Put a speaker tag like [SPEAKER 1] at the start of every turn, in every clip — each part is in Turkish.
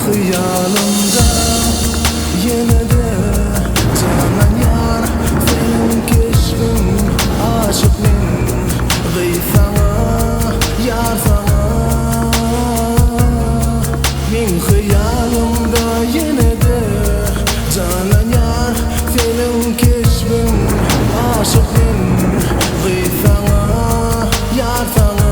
[SPEAKER 1] Hıyalımda yine de canan yar senin keşfin aşık men gıysana yar sana min hıyalımda yine de canan yar senin keşfin aşık men gıysana yar sana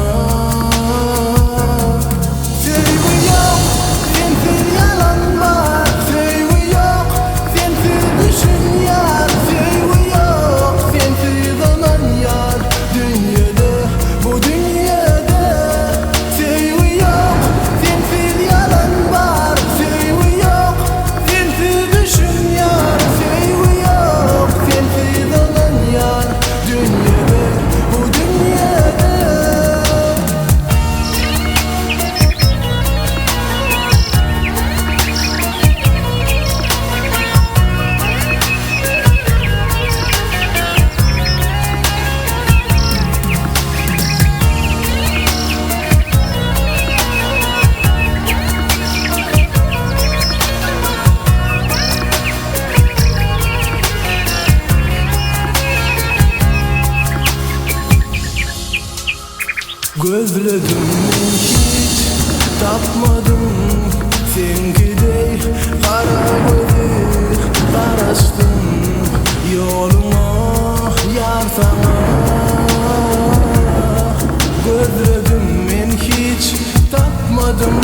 [SPEAKER 1] Gözledim hiç tapmadım sengidey kara gözü karıştım yoluma yar sana gözledim hiç tapmadım